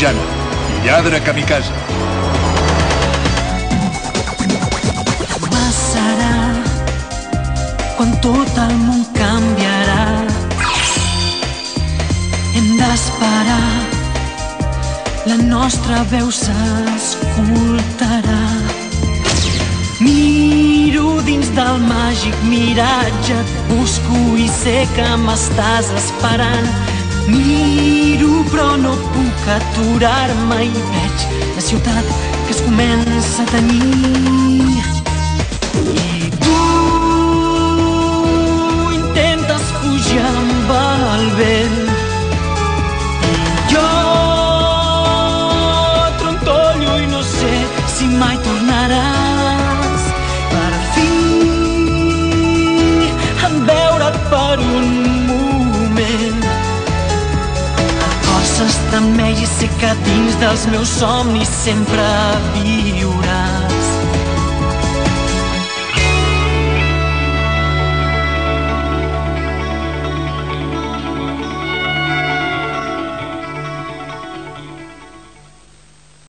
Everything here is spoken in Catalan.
mitjana i lladre kamikaze. Serà quan tot el món canviarà. Hem d'esperar, la nostra veu s'escoltarà. Miro dins del màgic miratge, et busco i sé que m'estàs esperant. Miro però no puc aturar-me i veig la ciutat que es comença a tenir. I tu intentes fugir amb el vent i jo trontollo i no sé si mai tornaràs per fi en veure't per un moment. El cor s'estremeix i sé que dins dels meus somnis sempre viuràs.